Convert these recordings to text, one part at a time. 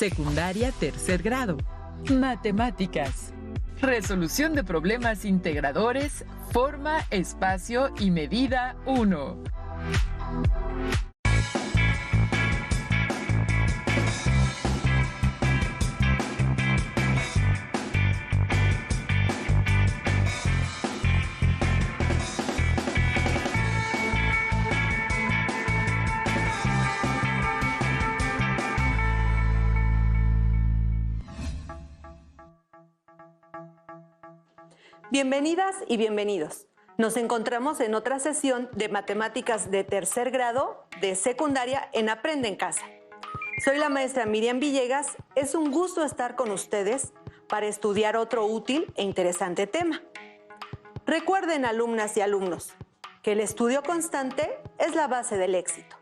Secundaria tercer grado. Matemáticas. Resolución de problemas integradores, forma, espacio y medida 1. Bienvenidas y bienvenidos. Nos encontramos en otra sesión de matemáticas de tercer grado de secundaria en Aprende en Casa. Soy la maestra Miriam Villegas. Es un gusto estar con ustedes para estudiar otro útil e interesante tema. Recuerden, alumnas y alumnos, que el estudio constante es la base del éxito.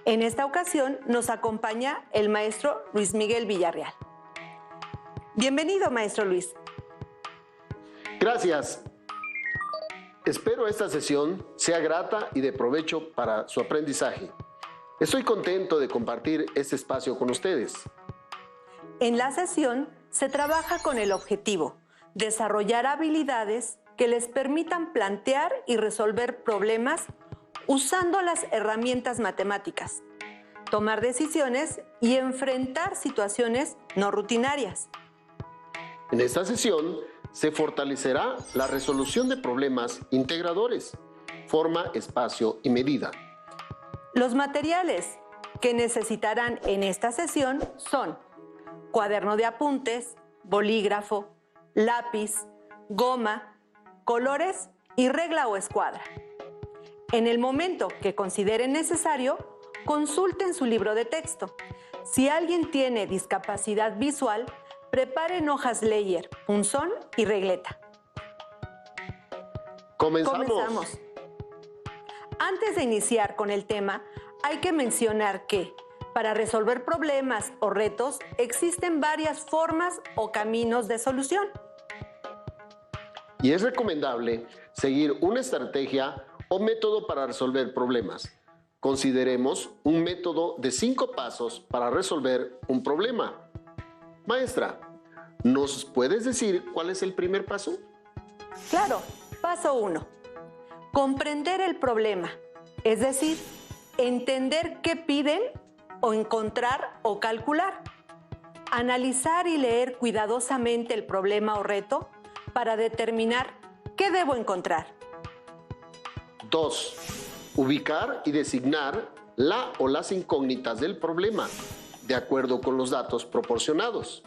En esta ocasión nos acompaña el maestro Luis Miguel Villarreal. Bienvenido, maestro Luis. Gracias. Espero esta sesión sea grata y de provecho para su aprendizaje. Estoy contento de compartir este espacio con ustedes. En la sesión se trabaja con el objetivo de desarrollar habilidades que les permitan plantear y resolver problemas usando las herramientas matemáticas, tomar decisiones y enfrentar situaciones no rutinarias. En esta sesión se fortalecerá la resolución de problemas integradores, forma, espacio y medida. Los materiales que necesitarán en esta sesión son cuaderno de apuntes, bolígrafo, lápiz, goma, colores y regla o escuadra. En el momento que consideren necesario, consulten su libro de texto. Si alguien tiene discapacidad visual, preparen hojas Leyer, punzón y regleta. Comenzamos. Antes de iniciar con el tema, hay que mencionar que para resolver problemas o retos existen varias formas o caminos de solución. Y es recomendable seguir una estrategia o método para resolver problemas. Consideremos un método de 5 pasos para resolver un problema. Maestra, ¿nos puedes decir cuál es el primer paso? Claro, paso 1. Comprender el problema, es decir, entender qué piden o encontrar o calcular. Analizar y leer cuidadosamente el problema o reto para determinar qué debo encontrar. 2. Ubicar y designar la o las incógnitas del problema, de acuerdo con los datos proporcionados.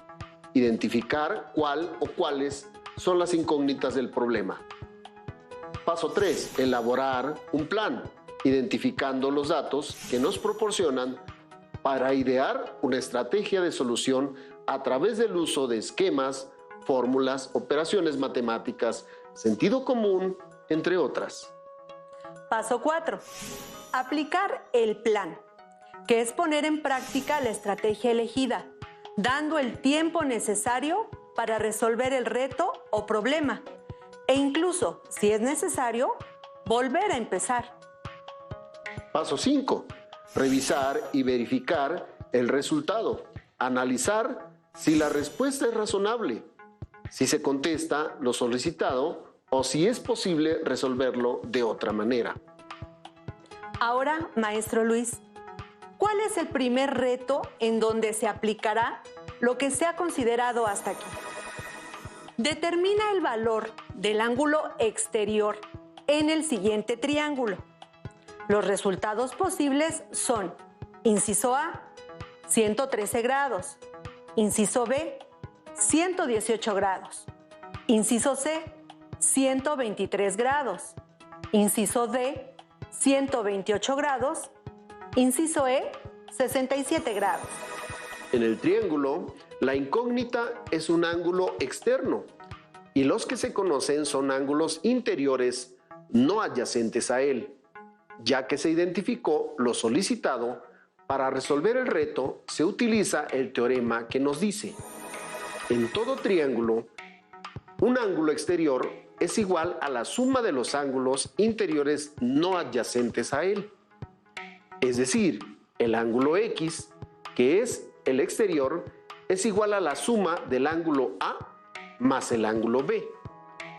Identificar cuál o cuáles son las incógnitas del problema. Paso 3. Elaborar un plan, identificando los datos que nos proporcionan para idear una estrategia de solución a través del uso de esquemas, fórmulas, operaciones matemáticas, sentido común, entre otras. Paso 4. Aplicar el plan, que es poner en práctica la estrategia elegida, dando el tiempo necesario para resolver el reto o problema, e incluso, si es necesario, volver a empezar. Paso 5. Revisar y verificar el resultado. Analizar si la respuesta es razonable, si se contesta lo solicitado o si es posible resolverlo de otra manera. Ahora, maestro Luis, ¿cuál es el primer reto en donde se aplicará lo que se ha considerado hasta aquí? Determina el valor del ángulo exterior en el siguiente triángulo. Los resultados posibles son: inciso A, 113 grados, inciso B, 118 grados, inciso C, 123 grados, inciso D, 128 grados, inciso E, 67 grados. En el triángulo, la incógnita es un ángulo externo y los que se conocen son ángulos interiores no adyacentes a él, ya que se identificó lo solicitado. Para resolver el reto se utiliza el teorema que nos dice: en todo triángulo, un ángulo exterior es igual a la suma de los ángulos interiores no adyacentes a él. Es decir, el ángulo X, que es el exterior, es igual a la suma del ángulo A más el ángulo B.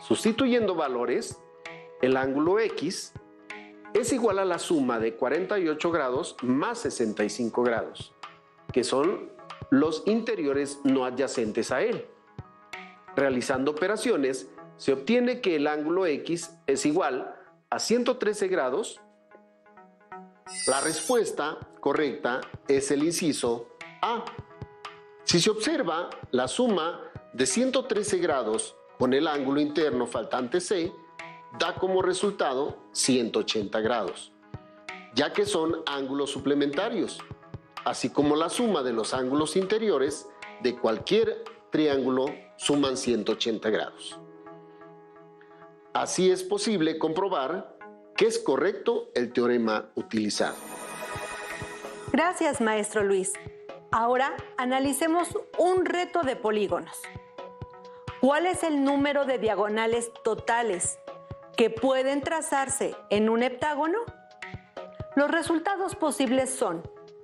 Sustituyendo valores, el ángulo X es igual a la suma de 48 grados más 65 grados, que son los interiores no adyacentes a él. Realizando operaciones, se obtiene que el ángulo X es igual a 113 grados. La respuesta correcta es el inciso A. Si se observa, la suma de 113 grados con el ángulo interno faltante C da como resultado 180 grados, ya que son ángulos suplementarios, así como la suma de los ángulos interiores de cualquier triángulo suman 180 grados. Así es posible comprobar que es correcto el teorema utilizado. Gracias, maestro Luis. Ahora analicemos un reto de polígonos. ¿Cuál es el número de diagonales totales que pueden trazarse en un heptágono? Los resultados posibles son: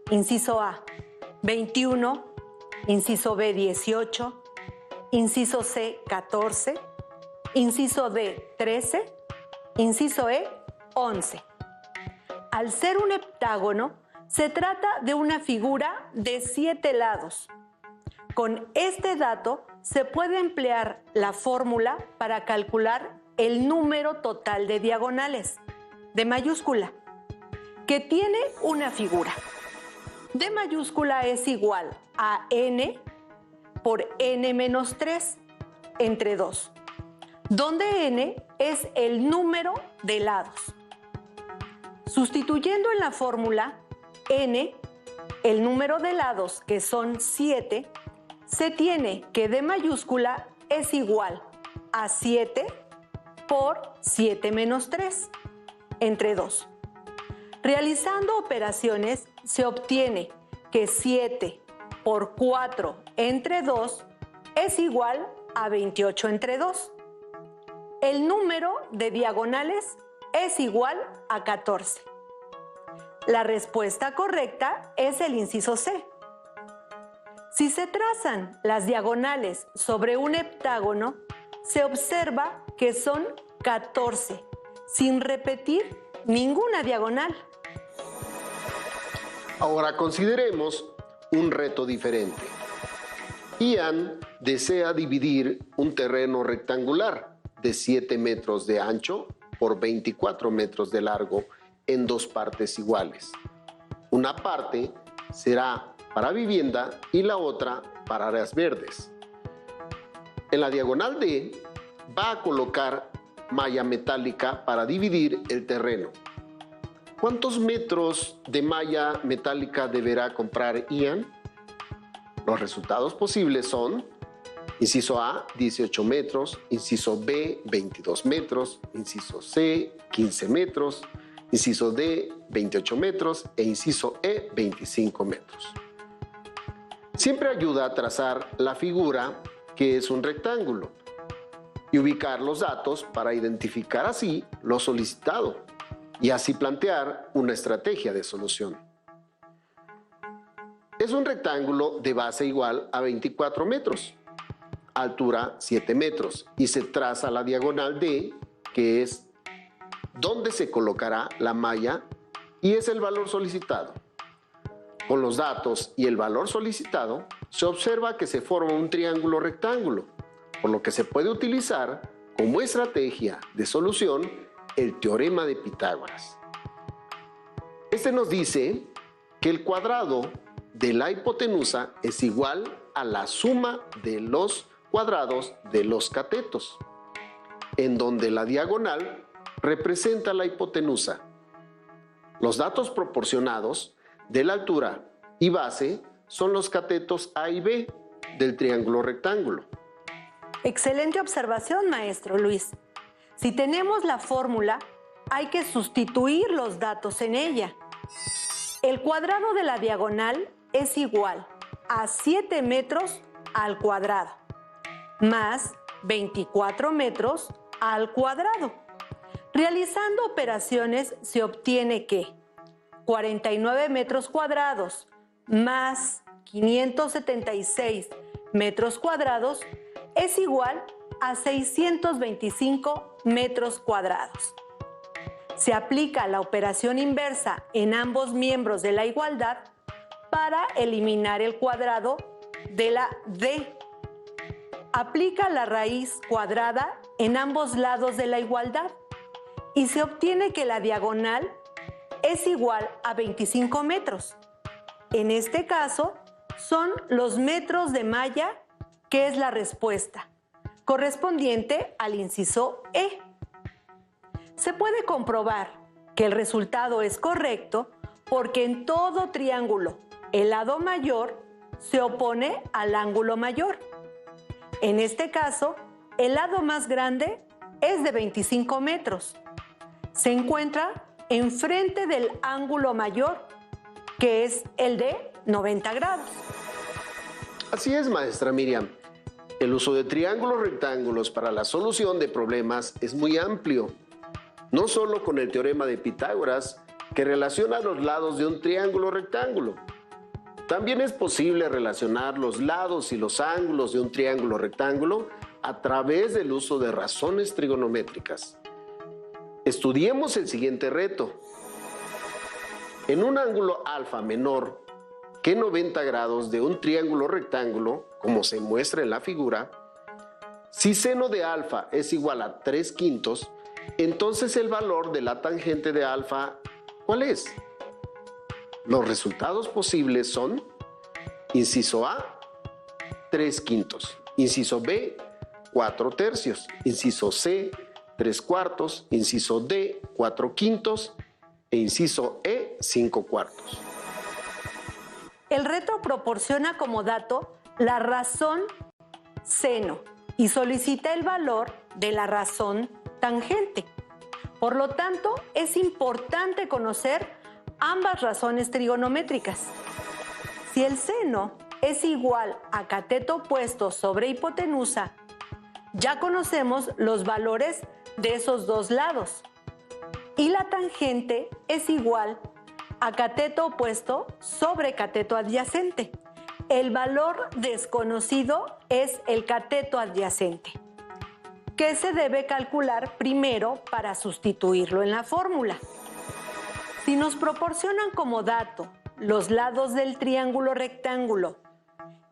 inciso A, 21, inciso B, 18, inciso C, 14, inciso D, 13, inciso E, 11. Al ser un heptágono, se trata de una figura de 7 lados. Con este dato se puede emplear la fórmula para calcular el número total de diagonales, D mayúscula, que tiene una figura. D mayúscula es igual a n por n menos 3 entre 2, donde n es el número de lados. Sustituyendo en la fórmula, n, el número de lados, que son 7, se tiene que D mayúscula es igual a 7 por 7 menos 3 entre 2. Realizando operaciones, se obtiene que 7 por 4 entre 2 es igual a 28 entre 2. El número de diagonales es igual a 14. La respuesta correcta es el inciso C. Si se trazan las diagonales sobre un heptágono, se observa que son 14, sin repetir ninguna diagonal. Ahora consideremos un reto diferente. Ian desea dividir un terreno rectangular de 7 metros de ancho por 24 metros de largo en 2 partes iguales. Una parte será para vivienda y la otra para áreas verdes. En la diagonal D va a colocar malla metálica para dividir el terreno. ¿Cuántos metros de malla metálica deberá comprar Ian? Los resultados posibles son: inciso A, 18 metros, inciso B, 22 metros, inciso C, 15 metros, inciso D, 28 metros e inciso E, 25 metros. Siempre ayuda a trazar la figura, que es un rectángulo, y ubicar los datos para identificar así lo solicitado y así plantear una estrategia de solución. Es un rectángulo de base igual a 24 metros, altura 7 metros, y se traza la diagonal D, que es donde se colocará la malla y es el valor solicitado. Con los datos y el valor solicitado, se observa que se forma un triángulo rectángulo, por lo que se puede utilizar como estrategia de solución el teorema de Pitágoras. Este nos dice que el cuadrado de la hipotenusa es igual a la suma de los cuadrados de los catetos, en donde la diagonal representa la hipotenusa. Los datos proporcionados de la altura y base son los catetos A y B del triángulo rectángulo. Excelente observación, maestro Luis. Si tenemos la fórmula, hay que sustituir los datos en ella. El cuadrado de la diagonal es igual a 7 metros al cuadrado, más 24 metros al cuadrado. Realizando operaciones se obtiene que 49 metros cuadrados más 576 metros cuadrados es igual a 625 metros cuadrados. Se aplica la operación inversa en ambos miembros de la igualdad para eliminar el cuadrado de la D. Aplica la raíz cuadrada en ambos lados de la igualdad y se obtiene que la diagonal es igual a 25 metros. En este caso, son los metros de malla, que es la respuesta, correspondiente al inciso E. Se puede comprobar que el resultado es correcto porque en todo triángulo el lado mayor se opone al ángulo mayor. En este caso, el lado más grande es de 25 metros. Se encuentra enfrente del ángulo mayor, que es el de 90 grados. Así es, maestra Miriam. El uso de triángulos rectángulos para la solución de problemas es muy amplio. No solo con el teorema de Pitágoras, que relaciona los lados de un triángulo rectángulo. También es posible relacionar los lados y los ángulos de un triángulo rectángulo a través del uso de razones trigonométricas. Estudiemos el siguiente reto. En un ángulo alfa menor que 90 grados de un triángulo rectángulo, como se muestra en la figura, si seno de alfa es igual a 3/5, entonces el valor de la tangente de alfa, ¿cuál es? Los resultados posibles son: inciso A, 3/5, inciso B, 4/3, inciso C, 3/4, inciso D, 4/5 e inciso E, 5/4. El reto proporciona como dato la razón seno y solicita el valor de la razón tangente. Por lo tanto, es importante conocer ambas razones trigonométricas. Si el seno es igual a cateto opuesto sobre hipotenusa, ya conocemos los valores de esos dos lados. Y la tangente es igual a cateto opuesto sobre cateto adyacente. El valor desconocido es el cateto adyacente, que se debe calcular primero para sustituirlo en la fórmula. Si nos proporcionan como dato los lados del triángulo rectángulo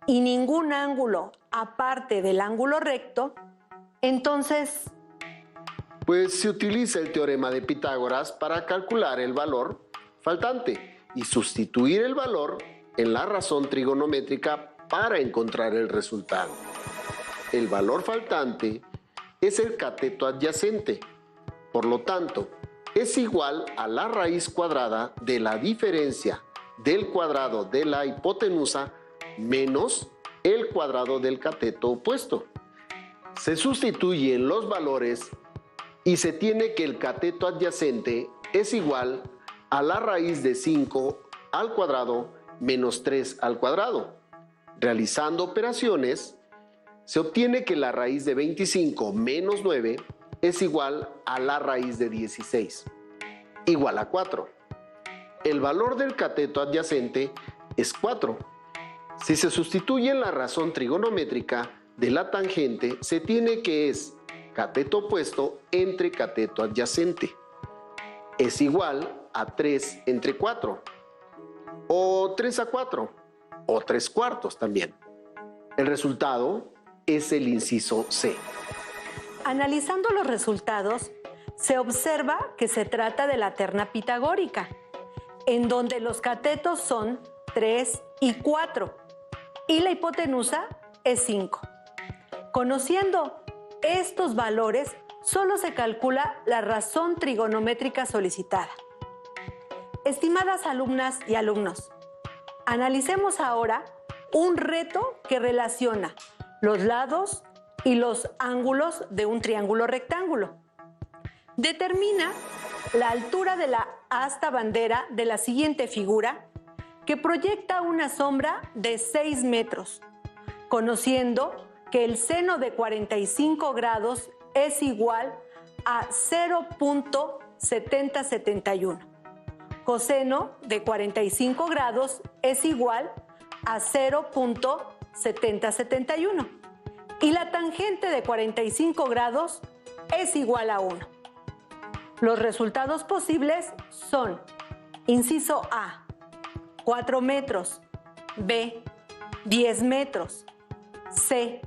y ningún ángulo aparte del ángulo recto, entonces pues se utiliza el teorema de Pitágoras para calcular el valor faltante y sustituir el valor en la razón trigonométrica para encontrar el resultado. El valor faltante es el cateto adyacente, por lo tanto, es igual a la raíz cuadrada de la diferencia del cuadrado de la hipotenusa menos el cuadrado del cateto opuesto. Se sustituyen los valores y se tiene que el cateto adyacente es igual a la raíz de 5 al cuadrado menos 3 al cuadrado. Realizando operaciones, se obtiene que la raíz de 25 menos 9 es igual a la raíz de 16, igual a 4. El valor del cateto adyacente es 4. Si se sustituye la razón trigonométrica de la tangente, se tiene que es cateto opuesto entre cateto adyacente. Es igual a 3 entre 4, o 3/4, o 3/4 también. El resultado es el inciso C. Analizando los resultados, se observa que se trata de la terna pitagórica, en donde los catetos son 3 y 4, y la hipotenusa es 5. Conociendo estos valores, solo se calcula la razón trigonométrica solicitada. Estimadas alumnas y alumnos, analicemos ahora un reto que relaciona los lados y los ángulos de un triángulo rectángulo. Determina la altura de la asta bandera de la siguiente figura, que proyecta una sombra de 6 metros, conociendo que el seno de 45 grados es igual a 0.7071. Coseno de 45 grados es igual a 0.7071 y la tangente de 45 grados es igual a 1. Los resultados posibles son: inciso A, 4 metros, B, 10 metros, C,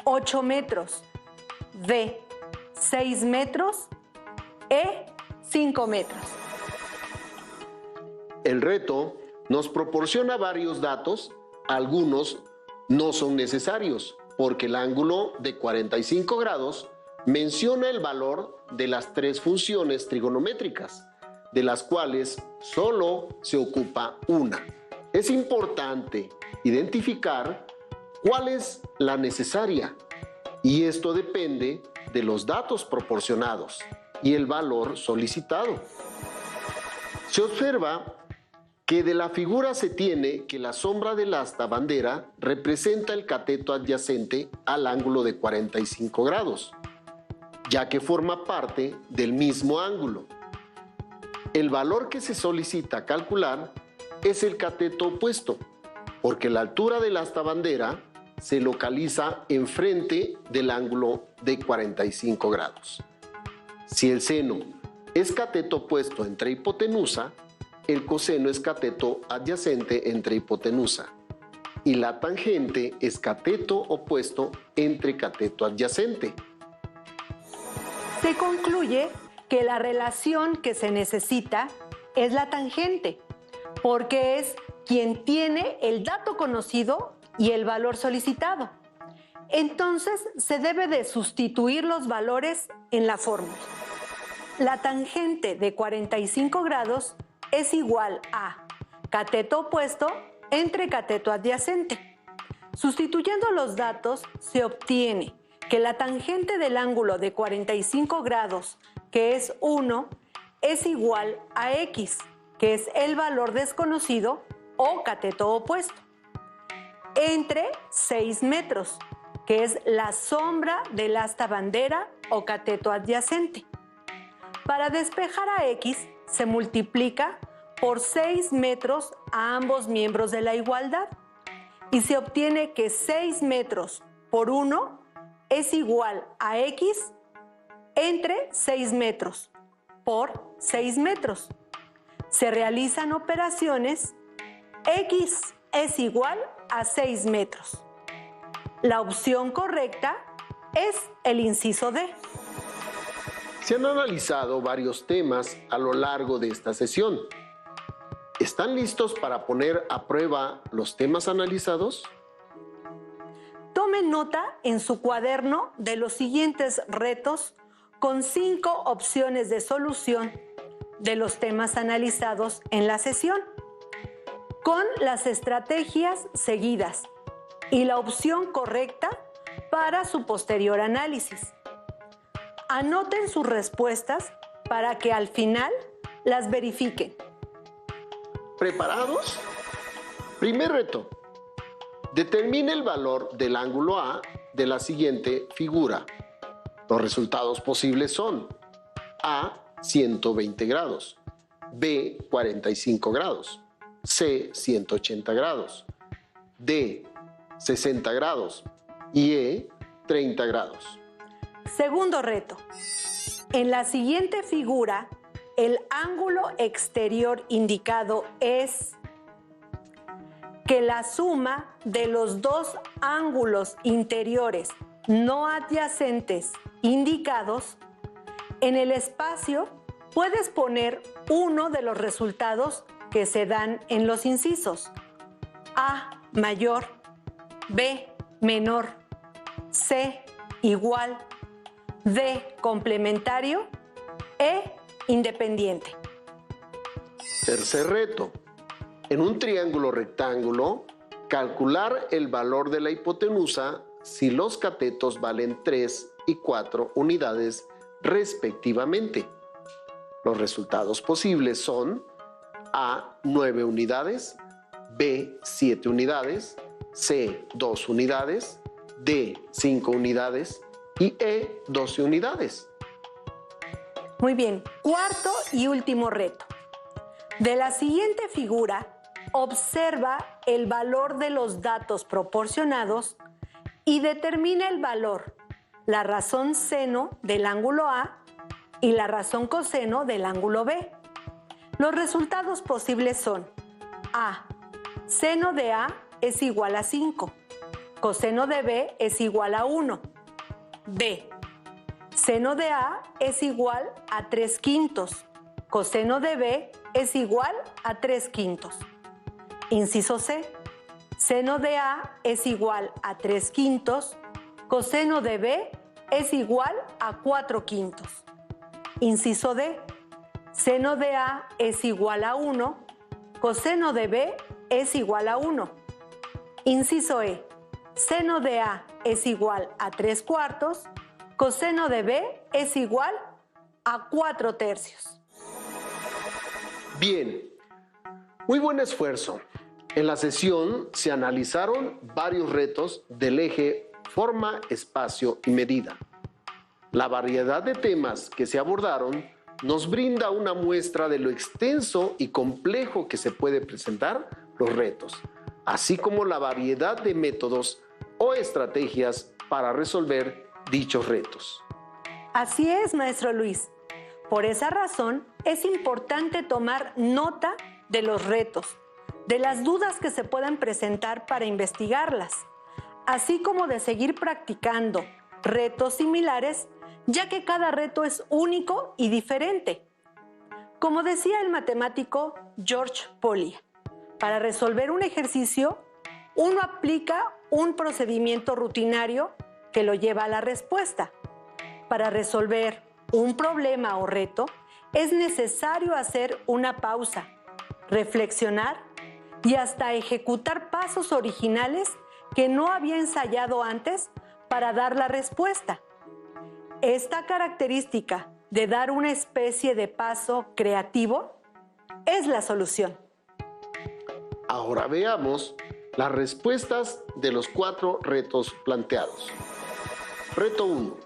8 metros, D, 6 metros, E, 5 metros. El reto nos proporciona varios datos, algunos no son necesarios, porque el ángulo de 45 grados menciona el valor de las 3 funciones trigonométricas, de las cuales solo se ocupa una. Es importante identificar cuál es la necesaria, y esto depende de los datos proporcionados y el valor solicitado. Se observa que de la figura se tiene que la sombra del asta bandera representa el cateto adyacente al ángulo de 45 grados, ya que forma parte del mismo ángulo. El valor que se solicita calcular es el cateto opuesto, porque la altura del asta bandera se localiza enfrente del ángulo de 45 grados. Si el seno es cateto opuesto entre hipotenusa, el coseno es cateto adyacente entre hipotenusa y la tangente es cateto opuesto entre cateto adyacente. Se concluye que la relación que se necesita es la tangente, porque es quien tiene el dato conocido y el valor solicitado. Entonces se debe de sustituir los valores en la fórmula. La tangente de 45 grados es igual a cateto opuesto entre cateto adyacente. Sustituyendo los datos se obtiene que la tangente del ángulo de 45 grados, que es 1, es igual a x, que es el valor desconocido o cateto opuesto, entre 6 metros, que es la sombra del asta bandera o cateto adyacente. Para despejar a x, se multiplica por 6 metros a ambos miembros de la igualdad y se obtiene que 6 metros por 1 es igual a x entre 6 metros por 6 metros. Se realizan operaciones, x es igual a 6 metros. La opción correcta es el inciso D. Se han analizado varios temas a lo largo de esta sesión. ¿Están listos para poner a prueba los temas analizados? Tomen nota en su cuaderno de los siguientes retos con 5 opciones de solución de los temas analizados en la sesión, con las estrategias seguidas y la opción correcta para su posterior análisis. Anoten sus respuestas para que al final las verifiquen. ¿Preparados? Primer reto. Determine el valor del ángulo A de la siguiente figura. Los resultados posibles son: A, 120 grados, B, 45 grados, C, 180 grados, D, 60 grados y E, 30 grados. Segundo reto. En la siguiente figura, el ángulo exterior indicado es que la suma de los dos ángulos interiores no adyacentes indicados, en el espacio puedes poner uno de los resultados que se dan en los incisos: A mayor, B menor, C igual, D complementario, E independiente. Tercer reto. En un triángulo rectángulo, calcular el valor de la hipotenusa si los catetos valen 3 y 4 unidades respectivamente. Los resultados posibles son: A, 9 unidades, B, 7 unidades, C, 2 unidades, D, 5 unidades y E, 12 unidades. Muy bien, cuarto y último reto. De la siguiente figura, observa el valor de los datos proporcionados y determina el valor, la razón seno del ángulo A y la razón coseno del ángulo B. Los resultados posibles son A. Seno de A es igual a 5. Coseno de B es igual a 1. B. Seno de A es igual a 3/5. Coseno de B es igual a 3/5. Inciso C. Seno de A es igual a 3/5. Coseno de B es igual a 4/5. Inciso D. Seno de A es igual a 1. Coseno de B es igual a 1. Inciso E. Seno de A es igual a 3/4. Coseno de B es igual a 4/3. Bien, muy buen esfuerzo. En la sesión se analizaron varios retos del eje forma, espacio y medida. La variedad de temas que se abordaron nos brinda una muestra de lo extenso y complejo que se puede presentar los retos, así como la variedad de métodos o estrategias para resolver dichos retos. Así es, maestro Luis. Por esa razón, es importante tomar nota de los retos, de las dudas que se puedan presentar para investigarlas, así como de seguir practicando retos similares, ya que cada reto es único y diferente. Como decía el matemático George Polya, para resolver un ejercicio, uno aplica un procedimiento rutinario que lo lleva a la respuesta. Para resolver un problema o reto, es necesario hacer una pausa, reflexionar y hasta ejecutar pasos originales que no había ensayado antes para dar la respuesta. Esta característica de dar una especie de paso creativo es la solución. Ahora veamos las respuestas de los 4 retos planteados. Reto 1.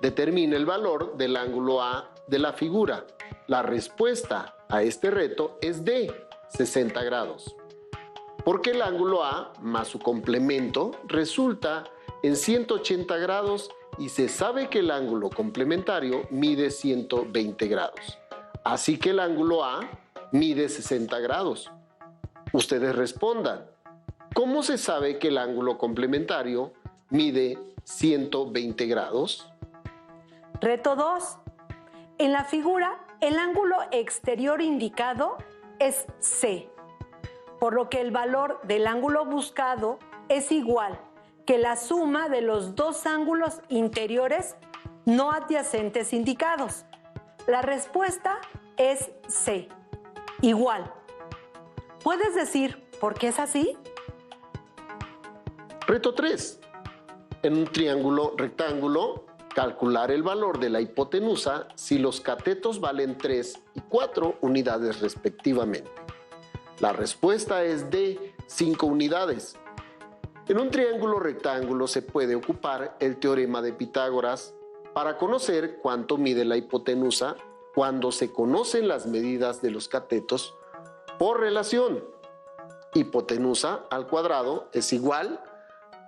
Determina el valor del ángulo A de la figura. La respuesta a este reto es de 60 grados, porque el ángulo A más su complemento resulta en 180 grados y se sabe que el ángulo complementario mide 120 grados. Así que el ángulo A mide 60 grados. Ustedes respondan, ¿cómo se sabe que el ángulo complementario mide 120 grados? Reto 2. En la figura, el ángulo exterior indicado es C, por lo que el valor del ángulo buscado es igual que la suma de los dos ángulos interiores no adyacentes indicados. La respuesta es C, igual. ¿Puedes decir por qué es así? Reto 3. En un triángulo rectángulo, calcular el valor de la hipotenusa si los catetos valen 3 y 4 unidades respectivamente. La respuesta es de 5 unidades. En un triángulo rectángulo se puede ocupar el teorema de Pitágoras para conocer cuánto mide la hipotenusa cuando se conocen las medidas de los catetos por relación. Hipotenusa al cuadrado es igual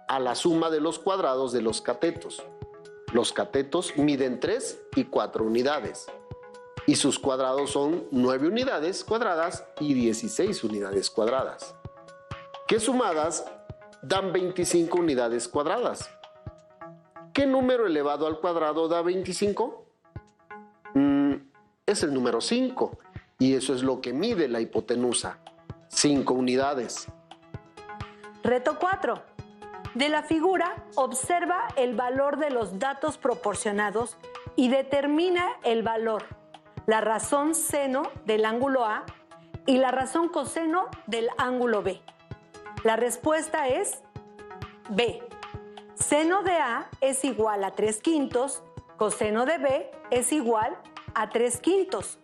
a la suma de los cuadrados de los catetos. Los catetos miden 3 y 4 unidades y sus cuadrados son 9 unidades cuadradas y 16 unidades cuadradas, que sumadas dan 25 unidades cuadradas. ¿Qué número elevado al cuadrado da 25? Es el número 5 y eso es lo que mide la hipotenusa, 5 unidades. Reto 4. De la figura, observa el valor de los datos proporcionados y determina el valor, la razón seno del ángulo A y la razón coseno del ángulo B. La respuesta es B. Seno de A es igual a 3/5, coseno de B es igual a 3/5,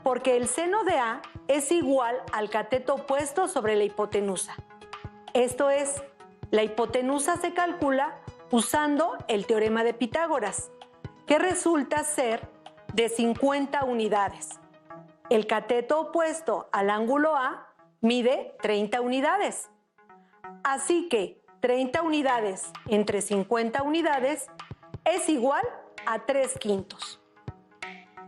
porque el seno de A es igual al cateto opuesto sobre la hipotenusa. Esto es, la hipotenusa se calcula usando el teorema de Pitágoras, que resulta ser de 50 unidades. El cateto opuesto al ángulo A mide 30 unidades. Así que 30 unidades entre 50 unidades es igual a 3/5.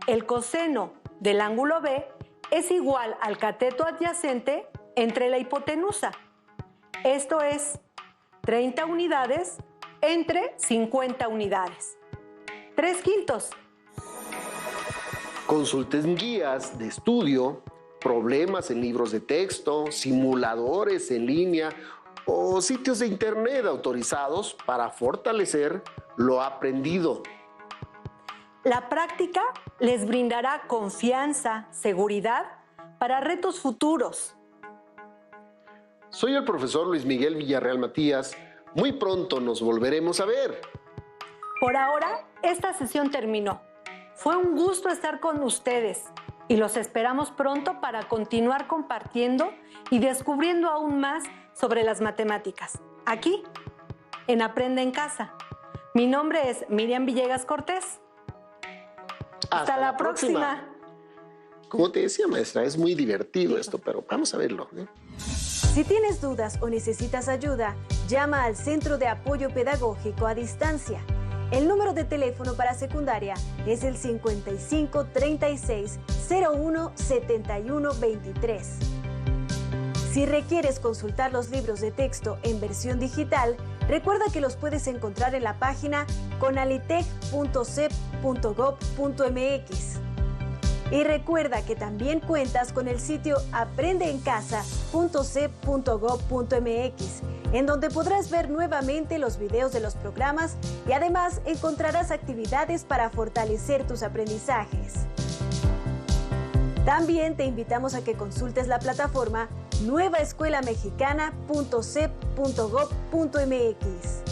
El coseno del ángulo B es igual al cateto adyacente entre la hipotenusa. Esto es 30 unidades entre 50 unidades. 3/5. Consulten guías de estudio, problemas en libros de texto, simuladores en línea o sitios de internet autorizados para fortalecer lo aprendido. La práctica les brindará confianza, seguridad para retos futuros. Soy el profesor Luis Miguel Villarreal Matías. Muy pronto nos volveremos a ver. Por ahora, esta sesión terminó. Fue un gusto estar con ustedes y los esperamos pronto para continuar compartiendo y descubriendo aún más sobre las matemáticas. Aquí, en Aprende en Casa. Mi nombre es Miriam Villegas Cortés. Hasta la próxima. Como te decía, maestra, es muy divertido esto, pero vamos a verlo, ¿eh? Si tienes dudas o necesitas ayuda, llama al Centro de Apoyo Pedagógico a Distancia. El número de teléfono para secundaria es el 55 36 01 71 23. Si requieres consultar los libros de texto en versión digital, recuerda que los puedes encontrar en la página conalitec.cep.gov.mx. Y recuerda que también cuentas con el sitio aprendeencasa.cep.gov.mx, en donde podrás ver nuevamente los videos de los programas y además encontrarás actividades para fortalecer tus aprendizajes. También te invitamos a que consultes la plataforma nuevaescuelamexicana.cep.gov.mx.